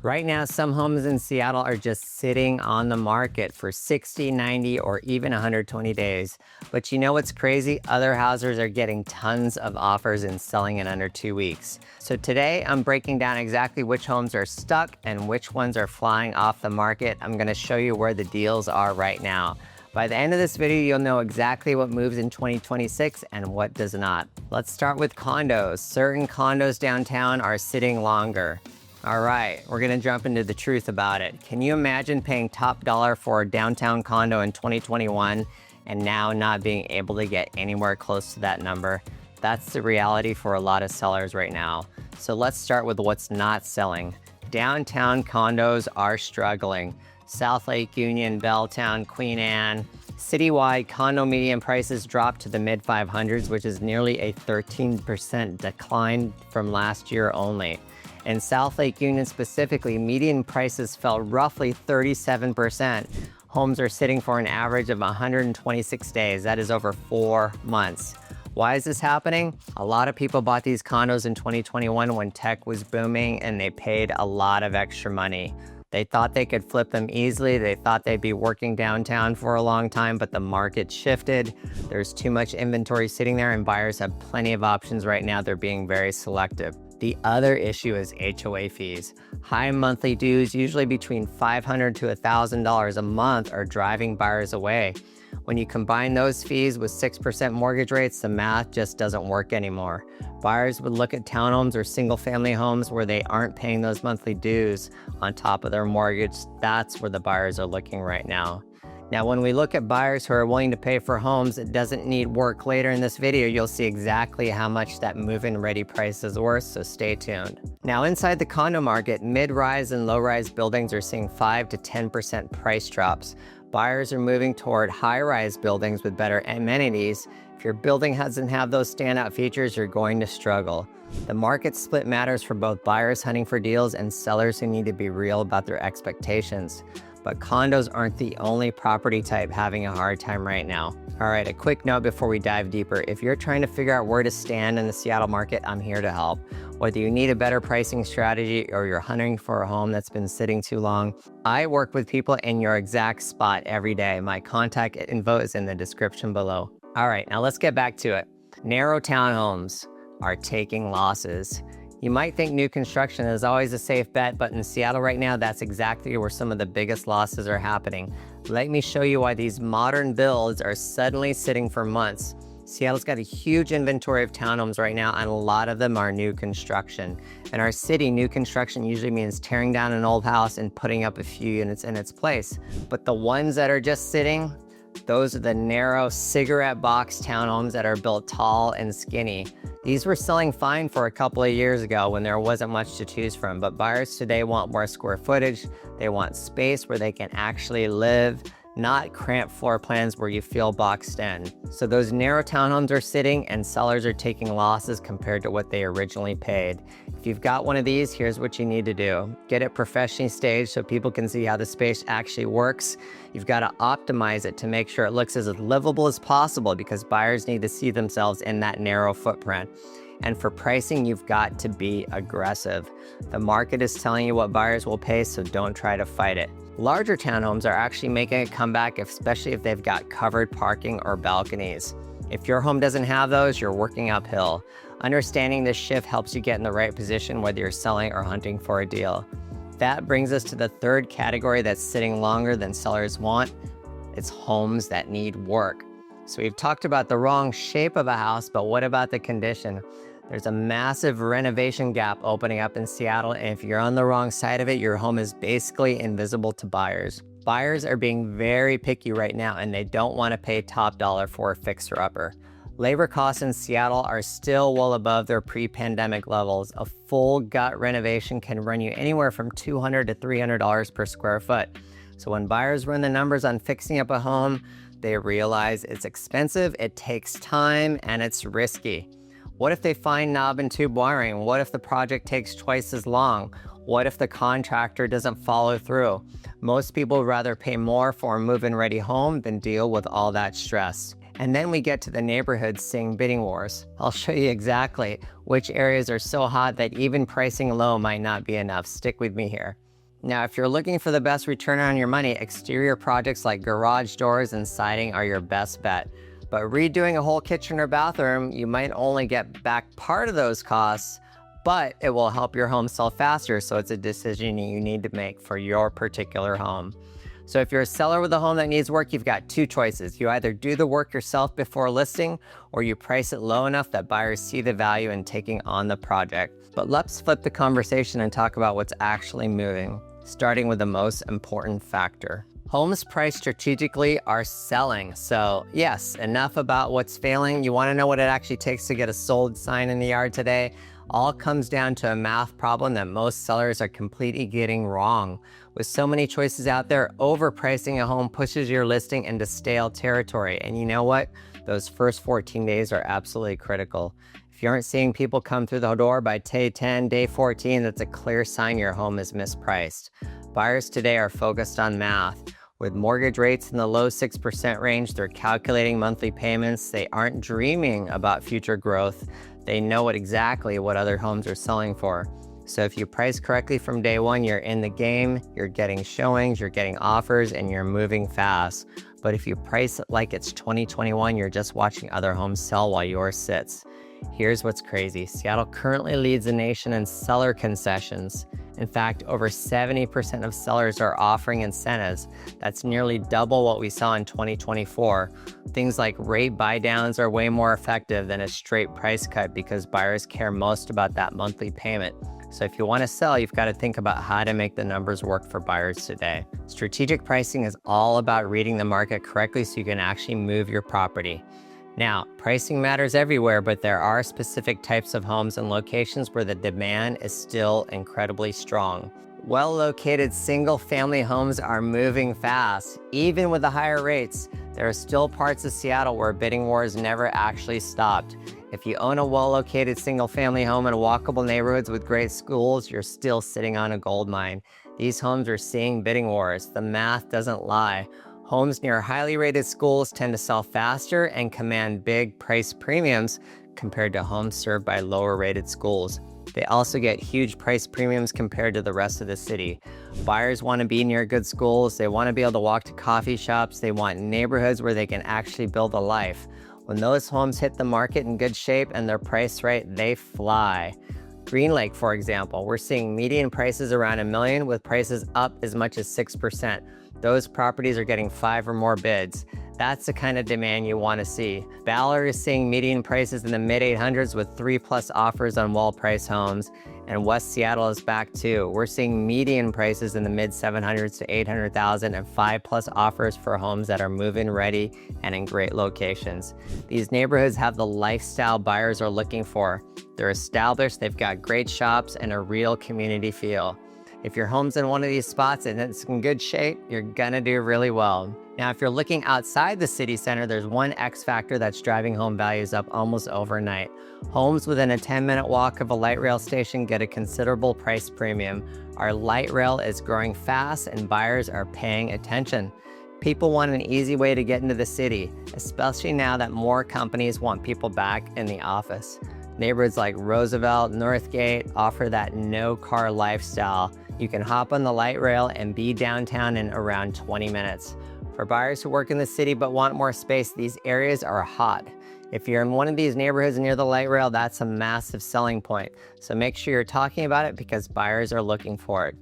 Right now, some homes in Seattle are just sitting on the market for 60, 90, or even 120 days. But you know what's crazy? Other houses are getting tons of offers and selling in under 2 weeks. So today, I'm breaking down exactly which homes are stuck and which ones are flying off the market. I'm gonna show you where the deals are right now. By the end of this video, you'll know exactly what moves in 2026 and what does not. Let's start with condos. Certain condos downtown are sitting longer. All right, we're gonna jump into the truth about it. Can you imagine paying top dollar for a downtown condo in 2021 and now not being able to get anywhere close to that number? That's the reality for a lot of sellers right now. So let's start with what's not selling. Downtown condos are struggling. South Lake Union, Belltown, Queen Anne. Citywide condo median prices dropped to the mid 500s, which is nearly a 13% decline from last year only. In South Lake Union specifically, median prices fell roughly 37%. Homes are sitting for an average of 126 days. That is over 4 months. Why is this happening? A lot of people bought these condos in 2021 when tech was booming and they paid a lot of extra money. They thought they could flip them easily. They thought they'd be working downtown for a long time, but the market shifted. There's too much inventory sitting there and buyers have plenty of options right now. They're being very selective. The other issue is HOA fees. High monthly dues, usually between $500 to $1,000 a month, are driving buyers away. When you combine those fees with 6% mortgage rates, the math just doesn't work anymore. Buyers would look at townhomes or single-family homes where they aren't paying those monthly dues on top of their mortgage. That's where the buyers are looking right now. Now, when we look at buyers who are willing to pay for homes that doesn't need work later in this video, you'll see exactly how much that move-in ready price is worth, so stay tuned. Now, inside the condo market, mid-rise and low-rise buildings are seeing 5 to 10% price drops. Buyers are moving toward high-rise buildings with better amenities. If your building doesn't have those standout features, you're going to struggle. The market split matters for both buyers hunting for deals and sellers who need to be real about their expectations. But condos aren't the only property type having a hard time right now. All right, a quick note before we dive deeper. If you're trying to figure out where to stand in the Seattle market, I'm here to help. Whether you need a better pricing strategy or you're hunting for a home that's been sitting too long, I work with people in your exact spot every day. My contact info is in the description below. All right, now let's get back to it. Narrow townhomes are taking losses. You might think new construction is always a safe bet, but in Seattle right now, that's exactly where some of the biggest losses are happening. Let me show you why these modern builds are suddenly sitting for months. Seattle's got a huge inventory of townhomes right now, and a lot of them are new construction. In our city, new construction usually means tearing down an old house and putting up a few units in its place. But the ones that are just sitting, those are the narrow cigarette box townhomes that are built tall and skinny. These were selling fine for a couple of years ago when there wasn't much to choose from, but buyers today want more square footage. They want space where they can actually live, not cramped floor plans where you feel boxed in. So those narrow townhomes are sitting and sellers are taking losses compared to what they originally paid. If you've got one of these, here's what you need to do. Get it professionally staged so people can see how the space actually works. You've got to optimize it to make sure it looks as livable as possible because buyers need to see themselves in that narrow footprint. And for pricing, you've got to be aggressive. The market is telling you what buyers will pay, so don't try to fight it. Larger townhomes are actually making a comeback, especially if they've got covered parking or balconies. If your home doesn't have those, you're working uphill. Understanding this shift helps you get in the right position whether you're selling or hunting for a deal. That brings us to the third category that's sitting longer than sellers want. It's homes that need work. So we've talked about the wrong shape of a house, but what about the condition? There's a massive renovation gap opening up in Seattle, and if you're on the wrong side of it, your home is basically invisible to buyers. Buyers are being very picky right now, and they don't want to pay top dollar for a fixer-upper. Labor costs in Seattle are still well above their pre-pandemic levels. A full gut renovation can run you anywhere from $200 to $300 per square foot. So when buyers run the numbers on fixing up a home, they realize it's expensive, it takes time, and it's risky. What if they find knob and tube wiring? What if the project takes twice as long? What if the contractor doesn't follow through? Most people would rather pay more for a move-in ready home than deal with all that stress. And then we get to the neighborhoods seeing bidding wars. I'll show you exactly which areas are so hot that even pricing low might not be enough. Stick with me here. Now, if you're looking for the best return on your money, exterior projects like garage doors and siding are your best bet. But redoing a whole kitchen or bathroom, you might only get back part of those costs, but it will help your home sell faster, so it's a decision you need to make for your particular home. So if you're a seller with a home that needs work, you've got two choices. You either do the work yourself before listing, or you price it low enough that buyers see the value in taking on the project. But let's flip the conversation and talk about what's actually moving, starting with the most important factor. Homes priced strategically are selling. So yes, enough about what's failing. You want to know what it actually takes to get a sold sign in the yard today? All comes down to a math problem that most sellers are completely getting wrong. With so many choices out there, overpricing a home pushes your listing into stale territory. And you know what? Those first 14 days are absolutely critical. If you aren't seeing people come through the door by day 10, day 14, that's a clear sign your home is mispriced. Buyers today are focused on math. With mortgage rates in the low 6% range, they're calculating monthly payments. They aren't dreaming about future growth. They know exactly what other homes are selling for. So if you price correctly from day one, you're in the game, you're getting showings, you're getting offers, and you're moving fast. But if you price it like it's 2021, you're just watching other homes sell while yours sits. Here's what's crazy. Seattle currently leads the nation in seller concessions. In fact, over 70% of sellers are offering incentives. That's nearly double what we saw in 2024. Things like rate buy downs are way more effective than a straight price cut because buyers care most about that monthly payment. So if you want to sell, you've got to think about how to make the numbers work for buyers today. Strategic pricing is all about reading the market correctly so you can actually move your property. Now, pricing matters everywhere, but there are specific types of homes and locations where the demand is still incredibly strong. Well-located single-family homes are moving fast. Even with the higher rates, there are still parts of Seattle where bidding wars never actually stopped. If you own a well-located single-family home in walkable neighborhoods with great schools, you're still sitting on a gold mine. These homes are seeing bidding wars. The math doesn't lie. Homes near highly rated schools tend to sell faster and command big price premiums compared to homes served by lower rated schools. They also get huge price premiums compared to the rest of the city. Buyers want to be near good schools. They want to be able to walk to coffee shops. They want neighborhoods where they can actually build a life. When those homes hit the market in good shape and they're priced right, they fly. Green Lake, for example, we're seeing median prices around $1 million with prices up as much as 6%. Those properties are getting 5 or more bids. That's the kind of demand you want to see. Ballard is seeing median prices in the mid-800s with 3+ offers on well-priced homes. And West Seattle is back too. We're seeing median prices in the mid-700s to 800,000 and 5+ offers for homes that are move-in ready and in great locations. These neighborhoods have the lifestyle buyers are looking for. They're established, they've got great shops and a real community feel. If your home's in one of these spots and it's in good shape, you're gonna do really well. Now, if you're looking outside the city center, there's one X factor that's driving home values up almost overnight. Homes within a 10-minute walk of a light rail station get a considerable price premium. Our light rail is growing fast and buyers are paying attention. People want an easy way to get into the city, especially now that more companies want people back in the office. Neighborhoods like Roosevelt, Northgate offer that no-car lifestyle. You can hop on the light rail and be downtown in around 20 minutes. For buyers who work in the city but want more space, these areas are hot. If you're in one of these neighborhoods near the light rail, that's a massive selling point. So make sure you're talking about it because buyers are looking for it.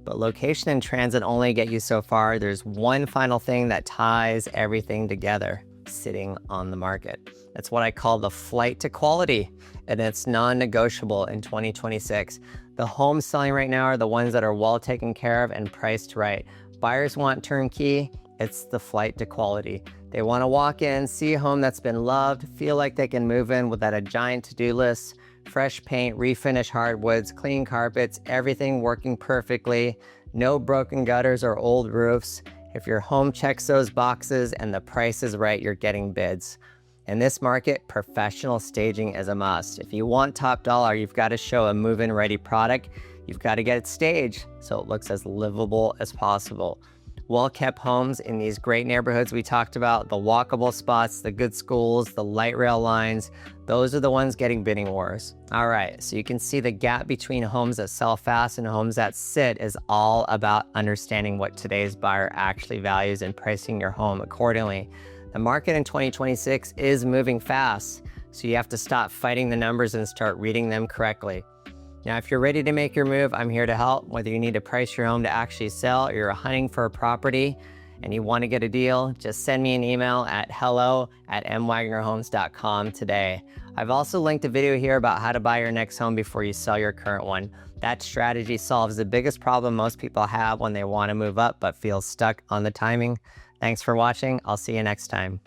But location and transit only get you so far. There's one final thing that ties everything together: sitting on the market. That's what I call the flight to quality, and it's non-negotiable in 2026. The homes selling right now are the ones that are well taken care of and priced right. Buyers want turnkey. It's the flight to quality. They want to walk in, see a home that's been loved, feel like they can move in without a giant to-do list, fresh paint, refinish hardwoods, clean carpets, everything working perfectly, no broken gutters or old roofs. If your home checks those boxes and the price is right, you're getting bids. In this market, professional staging is a must. If you want top dollar, you've got to show a move-in ready product. You've got to get it staged so it looks as livable as possible. Well-kept homes in these great neighborhoods we talked about, the walkable spots, the good schools, the light rail lines, those are the ones getting bidding wars. All right, so you can see the gap between homes that sell fast and homes that sit is all about understanding what today's buyer actually values and pricing your home accordingly. The market in 2026 is moving fast, so you have to stop fighting the numbers and start reading them correctly. Now, if you're ready to make your move, I'm here to help. Whether you need to price your home to actually sell or you're hunting for a property and you want to get a deal, just send me an email at hello@mwagnerhomes.com today. I've also linked a video here about how to buy your next home before you sell your current one. That strategy solves the biggest problem most people have when they want to move up but feel stuck on the timing. Thanks for watching. I'll see you next time.